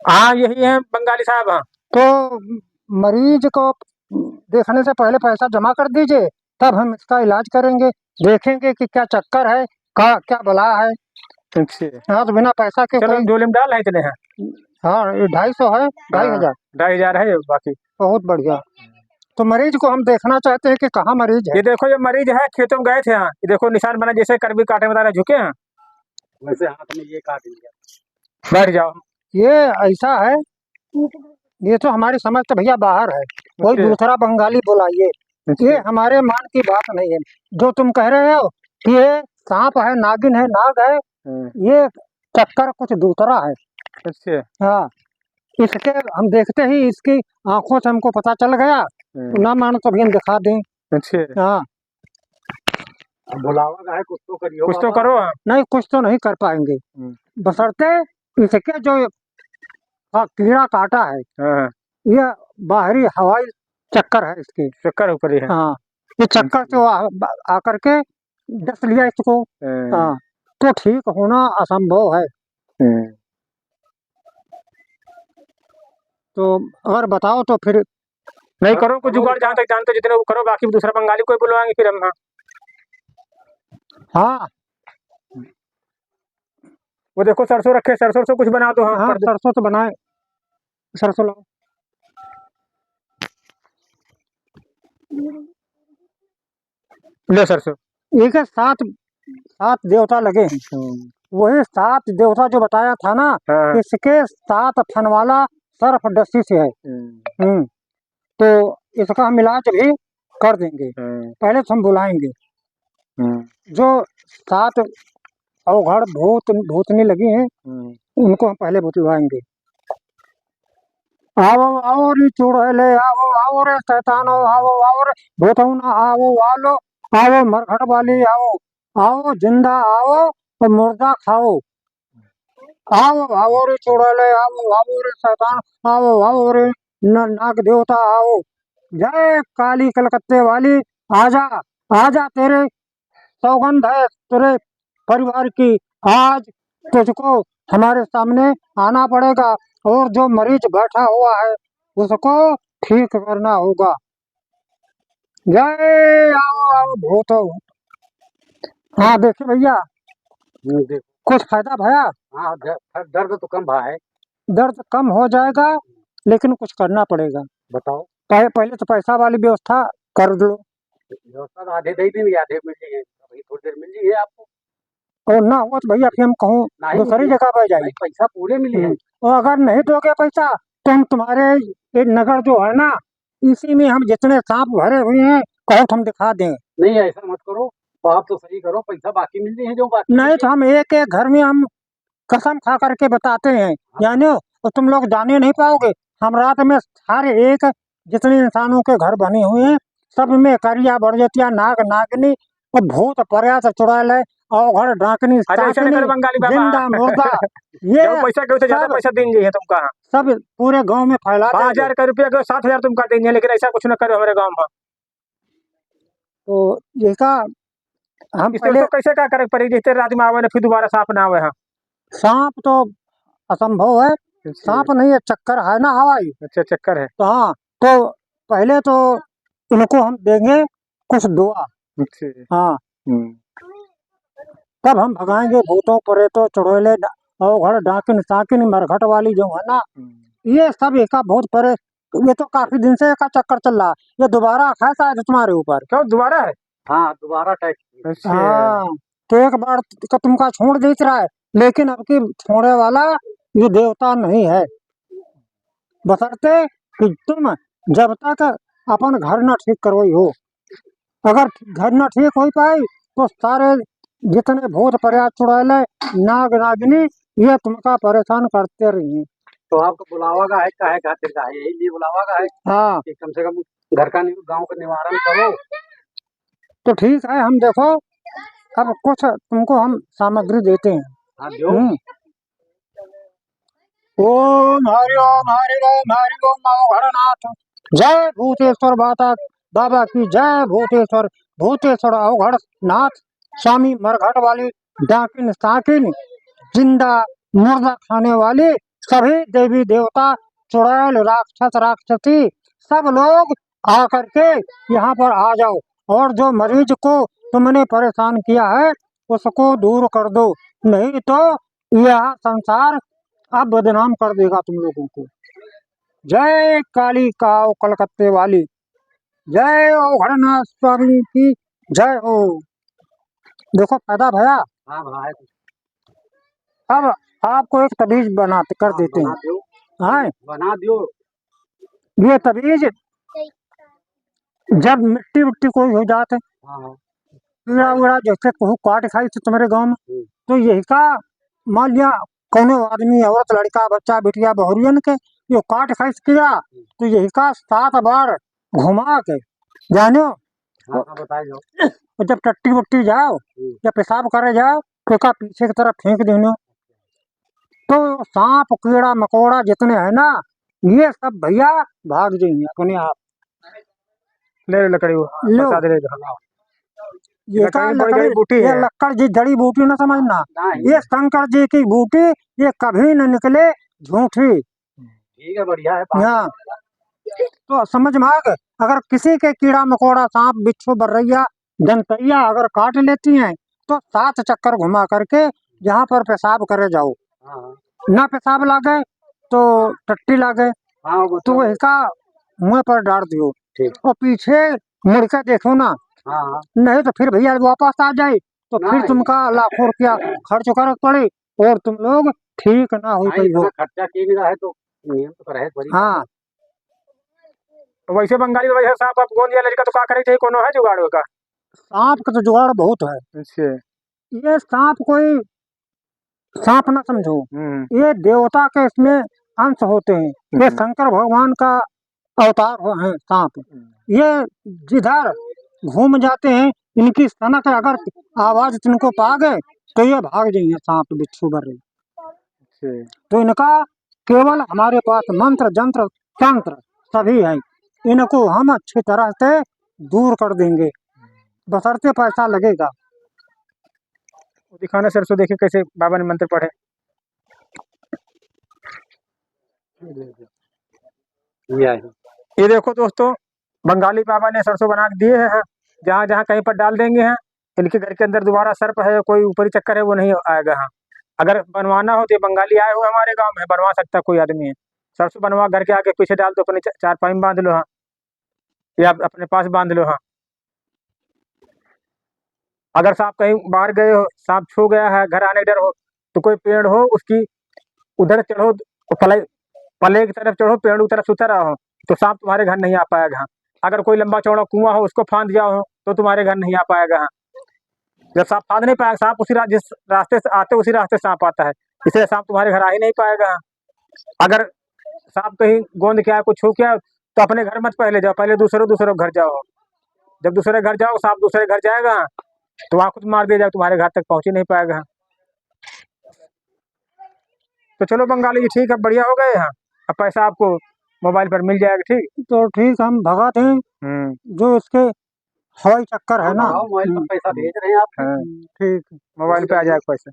हाँ यही है बंगाली साहब। हाँ तो मरीज को देखने से पहले पैसा जमा कर दीजिए, तब हम इसका इलाज करेंगे, देखेंगे कि क्या चक्कर है, क्या बला है। अच्छा हाँ, तो बिना पैसा के चलो कोई। झोले में डाल है इतने हैं। हाँ, ये 250 है, ढाई हाँ हजार 2,500 है ये बाकी। बहुत बढ़िया। तो मरीज को हम देखना चाहते हैं कि कहाँ मरीज है। ये देखो ये मरीज है खेतों में गए थे। हाँ ये देखो निशान बना जैसे करबी काटे में दाना झुके हैं वैसे हाथ में ये काट लिया। बैठ जाओ। ये ऐसा है, ये तो हमारी समझ से भैया बाहर है, कोई अच्छा दूसरा बंगाली बुलाइए। ये अच्छा। हमारे मान की बात नहीं है। जो तुम कह रहे हो कि ये सांप है, नागिन है, नाग है, ये चक्कर कुछ दूसरा है। अच्छा हाँ, इसके हम देखते ही इसकी आंखों से हमको पता चल गया, तो ना मानो तो अभी हम दिखा दें। अच्छा हाँ, बुलावा का है कुछ तो करियो कुछ तो करो। हाँ नहीं कुछ तो नहीं कर पाएंगे, बशर्ते इसके जो कीड़ा काटा है, हाँ ये बाहरी हवाई चक्कर है इसकी। चक्कर ऊपर ही है। हाँ, ये चक्कर से वो आकर के डस लिया इसको। हाँ, तो ठीक होना असंभव है। तो अगर बताओ तो फिर। नहीं करो कुछ जुगाड़ जहाँ तक जानते हो जितने वो करो बाकी दूसरा बंगाली कोई बुलवाएंगे फिर हम। हाँ हाँ वो देखो सरसों रखे सरसों से कुछ बना दो। हाँ हाँ, सरसों तो बनाए, सरसों लाओ। ले सरसों। एक है, सात सात देवता लगे हैं। वही 7 देवता जो बताया था ना, हाँ इसके 7 फन वाला सर्फ डस्सी से है। तो इसका हम इलाज भी कर देंगे, पहले तो हम बुलाएंगे जो 7 अवघड़ भूतनी लगी हैं, उनको हम पहले बुलवाएंगे। आओ आओ रे चुड़ैले, आओ आओ रे शैतानो, आओ आओ रे भूतौना, आओ वालो, आओ मरघट वाली, आओ आओ जिंदा आओ और मुर्दा खाओ। आओ आओ रे चुड़ैले, आओ आओ रे शैतान, आओ आओ रे नाग देवता आओ। जय काली कलकत्ते वाली, आजा आजा, तेरे सौगंध है तेरे परिवार की। आज तुझको हमारे सामने आना पड़ेगा और जो मरीज बैठा हुआ है उसको ठीक करना होगा। जय आओ आओ भूतो। हाँ देखिए भैया, कुछ फायदा भया। हाँ दर्द तो कम भाई। दर्द कम हो जाएगा, लेकिन कुछ करना पड़ेगा। बताओ। पहले तो पैसा वाली व्यवस्था कर दो। व्यवस्था तो आधे दे दी आधे मिल रही है अभी थोड़ी देर मिल रही है आपको। और ना हुआ तो भैया फिर हम कहूँ दूसरी जगह पर जाइए। पैसा पूरे मिले हैं। और अगर नहीं दोगे पैसा तो हम तुम्हारे ये नगर जो है ना, इसी में हम जितने सांप भरे हुए हैं कहो तो हम दिखा दें। नहीं ऐसा मत करो, बात तो सही करो, पैसा बाकी मिल रही है जो बाकी नहीं तो हम एक एक घर में हम कसम खा करके बताते हैं, जानो, तो तुम लोग जाने नहीं पाओगे। हम रात में सारे एक जितने इंसानों के घर बने हुए हैं सब में करिया बरजतिया नाग नागनी और भूत पर्यात चुड़ैल है और डाकनी जिंदा मुर्दा ये पैसा क्यों ज्यादा पैसा देंगे तुम कहा सब पूरे गांव में फैला 5,000 का रुपया 7,000 तुम कर देंगे लेकिन ऐसा कुछ न करो हमारे गाँव में। तो इसका हम पहले तो कैसे क्या करे पड़ी जितने रात में आवे फिर दोबारा सांप ना आवे। हाँ सांप तो असंभव है, सांप नहीं है, चक्कर है ना हवाई। अच्छा चक्कर है। तो हाँ, तो पहले तो इनको हम देंगे कुछ दुआ। हाँ, तब हम भगाएंगे भूतों प्रेतों चुड़ैले अवघड़ डाकिन साकिन मरघट वाली जो है ना, ये सब इसका बहुत परे। ये तो काफी दिन से इसका चक्कर चल रहा है, ये दोबारा है शायद तुम्हारे ऊपर। क्यों दोबारा है? हाँ दोबारा टैक्स। हाँ, तो एक बार का तुमका छोड़ देख रहा है, लेकिन अब की छोड़ने वाला ये देवता नहीं है, बशर्ते कि तुम जब तक अपन घर न ठीक करवाई हो। अगर घर न ठीक हो पाई तो सारे जितने भूत पर्यात चुड़ैले नाग नागिनी ये तुमका परेशान करते रहिए। तो आपका बुलावा का है खातिर का है यही लिए बुलावा का है। हाँ, कि कम से कम घर का गांव का निवारण करो। तो ठीक है, हम देखो अब कुछ तुमको हम सामग्री देते हैं। हाँ जो ओम हरि ओम हरि ओम हरि ओम अवघड़नाथ। जय भूतेश्वर बाबा की जय। भूतेश्वर भूतेश्वर अवघड़ नाथ स्वामी मरघट वाली डाकिन साकिन जिंदा मुर्दा खाने वाली सभी देवी देवता, चुड़ैल, राक्षस, राक्षसी, सब लोग आकर के यहाँ पर आ जाओ और जो मरीज को तुमने परेशान किया है उसको दूर कर दो, नहीं तो यह संसार अब बदनाम कर देगा तुम लोगों को। जय काली काऊ कलकत्ते वाली, जय ओ घरनाथ स्वामी की जय हो। देखो फायदा भया। हाँ भाई अब आपको एक तबीज बना कर देते हैं। हाँ बना दो। ये तबीज जब मिट्टी उट्टी कोई हो जाते कीड़ा उड़ा जैसे कहूँ काट खाई तो तुम्हारे गांव में, तो यही का मान लिया कौनो आदमी, औरत, लड़का, बच्चा, बिटिया, बहुरियन के ये काट खाई किया तो यही का 7 बार घुमा के जानो। और जब टट्टी वट्टी जाओ या पेशाब करे जाओ तो का पीछे की तरफ फेंक देनो, तो सांप कीड़ा मकोड़ा जितने हैं ना ये सब भैया भाग जाएंगे अपने आप। ले लकड़ी वो लो प्रसाद ले दो। ये का लकड़ी बूटी ये है। लक्कड़ जी जड़ी बूटी न समझना, ये शंकर जी की बूटी, ये कभी न निकले झूठी। ठीक है बढ़िया है। हाँ तो समझ में आ गए। अगर किसी के कीड़ा मकोड़ा, सांप, बिच्छू, बर्रैया, दंतैया अगर काट लेती हैं तो 7 चक्कर घुमा करके जहाँ पर पेशाब करे जाओ, ना पेशाब लागे तो टट्टी लागे तो इसका मुँह पर डाल दियो और पीछे मुड़ के देखो ना, नहीं तो फिर भैया वापस आ जाए तो फिर तुमका लाखों रुपया खर्च कर पड़े और तुम लोग ठीक ना हो पाई हो। खर्चा की है तो नियम तो करे बड़ी। हाँ वैसे बंगाली में वैसे सांप आप गोंद या लड़का तो का करे चाहिए, कोनो है जुगाड़ का? सांप का तो जुगाड़ बहुत है। अच्छा ये सांप कोई सांप ना समझो, ये देवता के इसमें अंश होते हैं, ये शंकर भगवान का अवतार है सांप। ये जिधर घूम जाते हैं इनकी सनक अगर आवाज तुमको पा गए तो ये भाग जाएंगे सांप बिच्छू बर्रे। तो इनका केवल हमारे पास मंत्र जंत्र तंत्र सभी है, इनको हम अच्छी तरह से दूर कर देंगे बशर्ते पैसा लगेगा। दिखाना सरसों, देखे कैसे बाबा ने मंत्र पढ़े। ये देखो दोस्तों, बंगाली बाबा ने सरसों बना के दिए हैं, जहाँ जहाँ कहीं पर डाल देंगे हैं। इनके घर के अंदर दोबारा सर्प है, कोई ऊपरी चक्कर है, वो नहीं आएगा। हाँ अगर बनवाना हो तो बंगाली आए हुए हमारे गांव में, बनवा सकता कोई आदमी है। सरसों बनवा घर के आगे पीछे डाल दो, अपने चारपाई में बांध लो हाँ, या अपने पास बांध लो हाँ। अगर सांप कहीं बाहर गए हो, सांप छू गया है, घर आने डर हो, तो कोई पेड़ हो उसकी उधर चढ़ो, पले की तरफ चढ़ो, पेड़ की तरफ से उतर आओ तो सांप तुम्हारे घर नहीं आ पाएगा। अगर कोई लंबा चौड़ा कुआं हो उसको फांद जाओ तो तुम्हारे घर नहीं आ पाएगा। जब सांप फांद नहीं पाएगा, सांप उसी जिस रास्ते से आते उसी रास्ते सांप आता है, इसलिए सांप तुम्हारे घर आ ही नहीं पाएगा। अगर सांप कहीं गोंद के आया, कुछ छू के तो अपने घर मत पहले जाओ, पहले दूसरे घर जाओ। जब दूसरे घर जाओ, सांप दूसरे घर जाएगा तो वहां खुद मार दिया जाए, तुम्हारे घर तक पहुंच ही नहीं पाएगा। तो चलो बंगाली जी ठीक है, बढ़िया हो गए। हाँ अब पैसा आपको मोबाइल पर मिल जाएगा। ठीक तो ठीक हम भगा दें जो इसके हवाई चक्कर है ना, मोबाइल पर पैसा भेज रहे हैं आप। ठीक मोबाइल पे आ जाएगा पैसा।